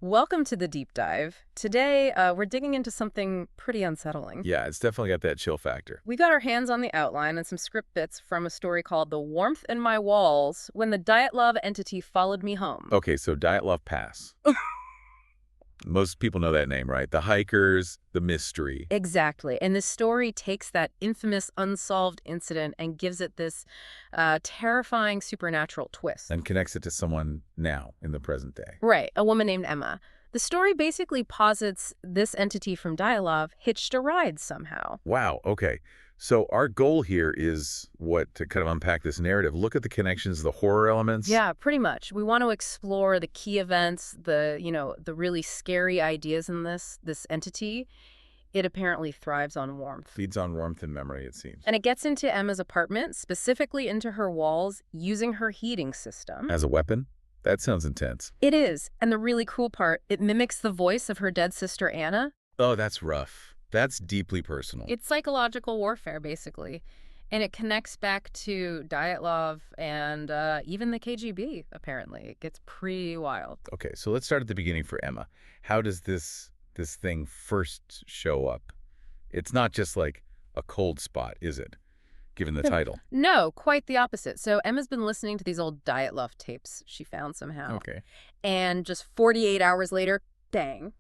Welcome to the deep dive. Today, we're digging into something pretty unsettling. Yeah, it's definitely got that chill factor. We got our hands on the outline and some script bits from a story called The Warmth in My Walls When the Dyatlov Entity Followed Me Home. Okay, so Dyatlov Pass. Most people know that name, right? The hikers, the mystery. Exactly. And this story takes that infamous unsolved incident and gives it this terrifying supernatural twist. And connects it to someone now in the present day. Right, a woman named Emma. The story basically posits this entity from Dyatlov hitched a ride somehow. Wow, okay. So our goal here is to kind of unpack this narrative. Look at the connections, the horror elements. Yeah, pretty much. We want to explore the key events, the really scary ideas in this entity. It apparently thrives on warmth. Feeds on warmth and memory, it seems. And it gets into Emma's apartment, specifically into her walls, using her heating system. As a weapon? That sounds intense. It is. And the really cool part, it mimics the voice of her dead sister Anna. Oh, that's rough. That's deeply personal. It's psychological warfare, basically. And it connects back to Dyatlov and even the KGB, apparently. It gets pretty wild. Okay, so let's start at the beginning for Emma. How does this thing first show up? It's not just like a cold spot, is it? Given the title. No, quite the opposite. So Emma's been listening to these old Dyatlov tapes she found somehow. Okay. And just 48 hours later, bang.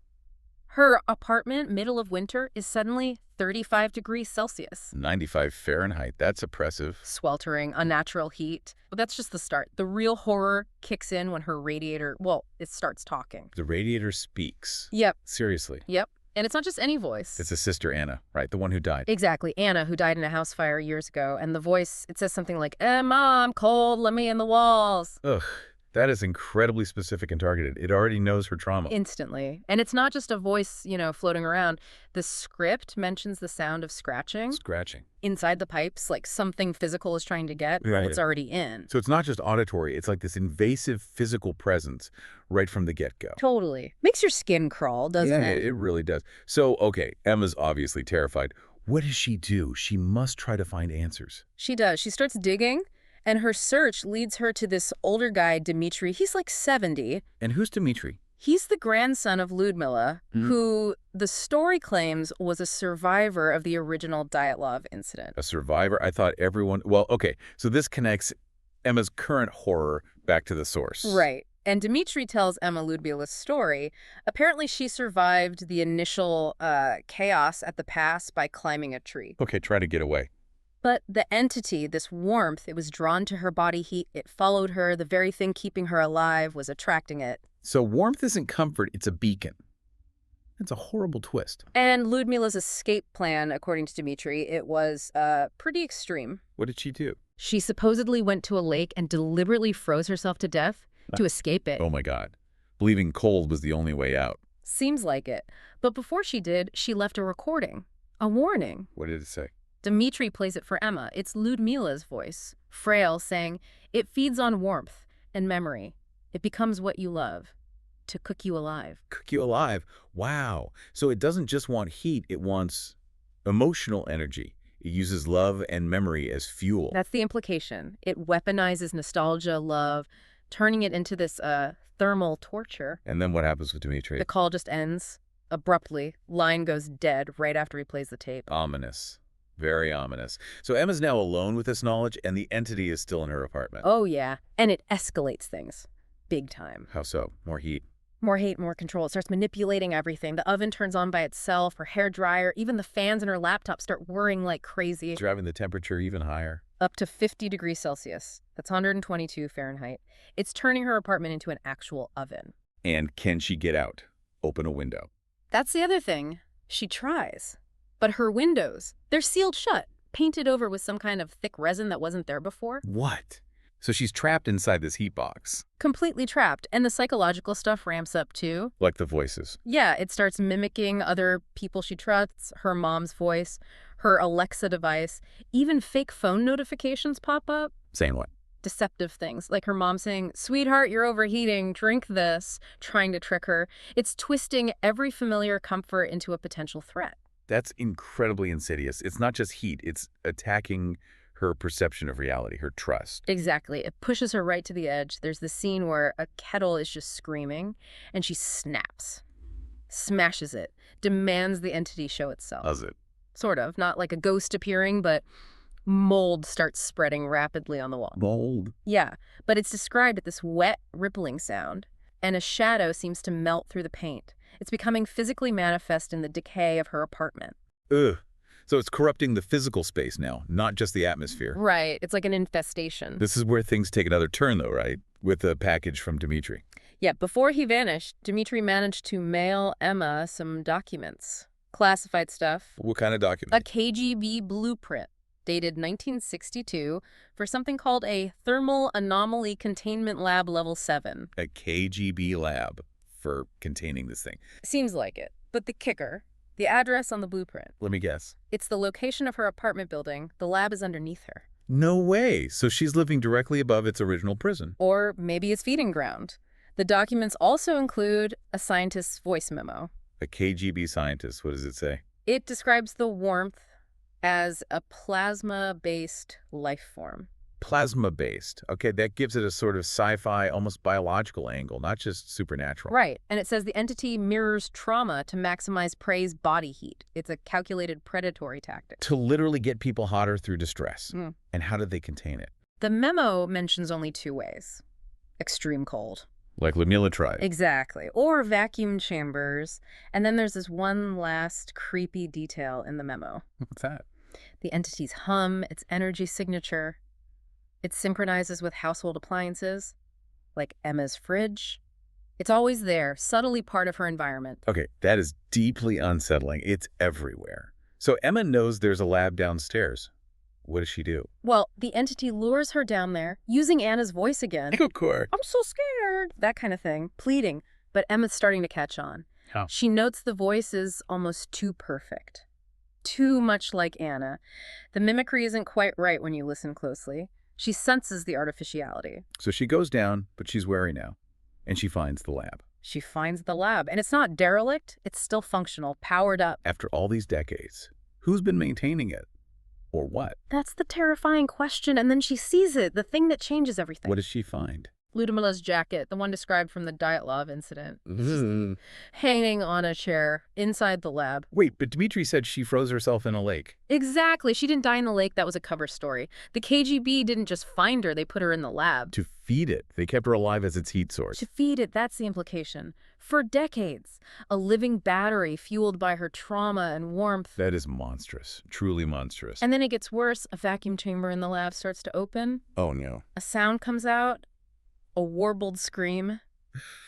Her apartment, middle of winter, is suddenly 35 degrees Celsius. 95 Fahrenheit. That's oppressive. Sweltering, unnatural heat. But that's just the start. The real horror kicks in when her radiator, it starts talking. The radiator speaks. Yep. Seriously. Yep. And it's not just any voice. It's a sister Anna, right? The one who died. Exactly. Anna, who died in a house fire years ago. And the voice, it says something like, Emma, I'm cold, let me in the walls. Ugh. That is incredibly specific and targeted. It already knows her trauma. Instantly. And it's not just a voice, floating around. The script mentions the sound of scratching. Scratching. Inside the pipes, like something physical is trying to get Right. what's already in. So it's not just auditory. It's like this invasive physical presence right from the get-go. Totally. Makes your skin crawl, doesn't Yeah, it? it really does. So, okay, Emma's obviously terrified. What does she do? She must try to find answers. She does. She starts digging, and her search leads her to this older guy, Dmitri. He's like 70. And who's Dmitri? He's the grandson of Lyudmila, who the story claims was a survivor of the original Dyatlov incident. A survivor? I thought everyone... Well, okay, so this connects Emma's current horror back to the source. Right. And Dmitri tells Emma Lyudmila's story. Apparently, she survived the initial chaos at the pass by climbing a tree. Okay, try to get away. But the entity, this warmth, it was drawn to her body heat. It followed her. The very thing keeping her alive was attracting it. So warmth isn't comfort, it's a beacon. That's a horrible twist. And Lyudmila's escape plan, according to Dmitri, it was pretty extreme. What did she do? She supposedly went to a lake and deliberately froze herself to death to escape it. Oh my God. Believing cold was the only way out. Seems like it. But before she did, she left a recording. A warning. What did it say? Dmitri plays it for Emma. It's Lyudmila's voice, frail, saying, "It feeds on warmth and memory. It becomes what you love, to cook you alive." Cook you alive. Wow. So it doesn't just want heat, it wants emotional energy. It uses love and memory as fuel. That's the implication. It weaponizes nostalgia, love, turning it into this thermal torture. And then what happens with Dmitri? The call just ends abruptly. Line goes dead right after he plays the tape. Ominous. Very ominous. So Emma's now alone with this knowledge, and the entity is still in her apartment. Oh, yeah. And it escalates things. Big time. How so? More heat. More hate, more control. It starts manipulating everything. The oven turns on by itself, her hair dryer, even the fans in her laptop start whirring like crazy. Driving the temperature even higher. Up to 50 degrees Celsius. That's 122 Fahrenheit. It's turning her apartment into an actual oven. And can she get out? Open a window. That's the other thing. She tries. But her windows, they're sealed shut, painted over with some kind of thick resin that wasn't there before. What? So she's trapped inside this heat box. Completely trapped. And the psychological stuff ramps up too. Like the voices. Yeah, it starts mimicking other people she trusts, her mom's voice, her Alexa device. Even fake phone notifications pop up. Saying what? Deceptive things, like her mom saying, "Sweetheart, you're overheating, drink this," trying to trick her. It's twisting every familiar comfort into a potential threat. That's incredibly insidious. It's not just heat. It's attacking her perception of reality, her trust. Exactly. It pushes her right to the edge. There's the scene where a kettle is just screaming, and she snaps, smashes it, demands the entity show itself. Does it? Sort of. Not like a ghost appearing, but mold starts spreading rapidly on the wall. Mold? Yeah, but it's described as this wet, rippling sound, and a shadow seems to melt through the paint. It's becoming physically manifest in the decay of her apartment. Ugh. So it's corrupting the physical space now, not just the atmosphere. Right. It's like an infestation. This is where things take another turn, though, right? With the package from Dmitri. Yeah, before he vanished, Dmitri managed to mail Emma some documents. Classified stuff. What kind of A document? KGB blueprint dated 1962 for something called a Thermal Anomaly Containment Lab Level 7. A KGB lab for containing this thing. Seems like it. But the kicker, the address on the blueprint. Let me guess. It's the location of her apartment building. The lab is underneath her. No way. So she's living directly above its original prison. Or maybe its feeding ground. The documents also include a scientist's voice memo. A KGB scientist, what does it say? It describes the warmth as a plasma-based life form. Plasma-based. Okay, that gives it a sort of sci-fi, almost biological angle, not just supernatural. Right, and it says the entity mirrors trauma to maximize prey's body heat. It's a calculated predatory tactic. To literally get people hotter through distress. Mm. And how did they contain it? The memo mentions only two ways. Extreme cold. Like lyudmila tried. Exactly. Or vacuum chambers. And then there's this one last creepy detail in the memo. What's that? The entity's hum, its energy signature. It synchronizes with household appliances, like Emma's fridge. It's always there, subtly part of her environment. Okay, that is deeply unsettling. It's everywhere. So Emma knows there's a lab downstairs. What does she do? Well, the entity lures her down there, using Anna's voice again. Of course. I'm so scared. That kind of thing. Pleading. But Emma's starting to catch on. How? She notes the voice is almost too perfect. Too much like Anna. The mimicry isn't quite right when you listen closely. She senses the artificiality. So she goes down, but she's wary now. And she finds the lab. She finds the lab. And it's not derelict. It's still functional, powered up. After all these decades, who's been maintaining it? Or what? That's the terrifying question. And then she sees it, the thing that changes everything. What does she find? Lyudmila's jacket, the one described from the Dyatlov incident. Hanging on a chair inside the lab. Wait, but Dmitri said she froze herself in a lake. Exactly. She didn't die in the lake. That was a cover story. The KGB didn't just find her. They put her in the lab. To feed it. They kept her alive as its heat source. To feed it, that's the implication. For decades. A living battery fueled by her trauma and warmth. That is monstrous. Truly monstrous. And then it gets worse. A vacuum chamber in the lab starts to open. Oh, no. A sound comes out. A warbled scream.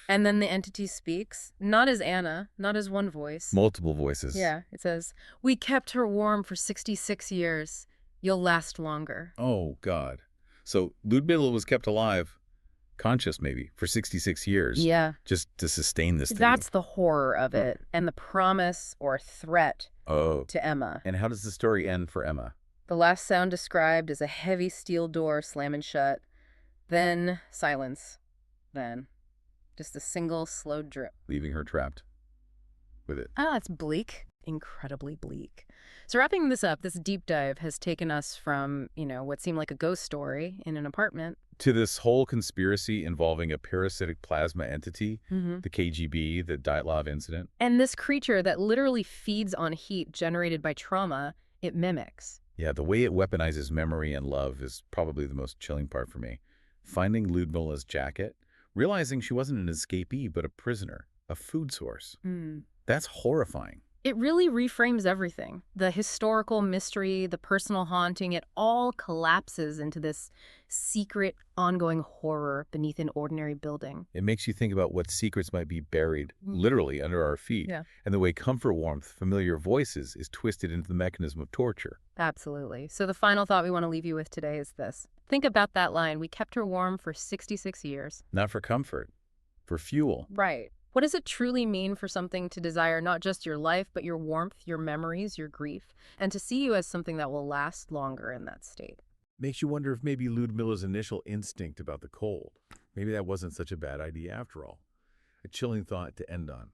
And then the entity speaks. Not as Anna. Not as one voice. Multiple voices. Yeah. It says, "We kept her warm for 66 years. You'll last longer." Oh, God. So Lyudmila was kept alive, conscious maybe, for 66 years. Yeah. Just to sustain this thing. That's the horror of it. And the promise or threat Oh. to Emma. And how does the story end for Emma? The last sound described is a heavy steel door slamming shut. Then silence. Then just a single slow drip. Leaving her trapped with it. Ah, it's bleak. Incredibly bleak. So wrapping this up, this deep dive has taken us from, what seemed like a ghost story in an apartment. To this whole conspiracy involving a parasitic plasma entity, the KGB, the Dyatlov incident. And this creature that literally feeds on heat generated by trauma, it mimics. Yeah, the way it weaponizes memory and love is probably the most chilling part for me. Finding Lyudmila's jacket, realizing she wasn't an escapee but a prisoner, a food source. That's horrifying. It really reframes everything. The historical mystery, the personal haunting, it all collapses into this secret, ongoing horror beneath an ordinary building. It makes you think about what secrets might be buried, literally, under our feet. Yeah. And the way comfort, warmth, familiar voices is twisted into the mechanism of torture. Absolutely. So the final thought we want to leave you with today is this. Think about that line. We kept her warm for 66 years. Not for comfort, for fuel. Right. What does it truly mean for something to desire not just your life, but your warmth, your memories, your grief, and to see you as something that will last longer in that state? Makes you wonder if maybe Lyudmila's initial instinct about the cold, maybe that wasn't such a bad idea after all. A chilling thought to end on.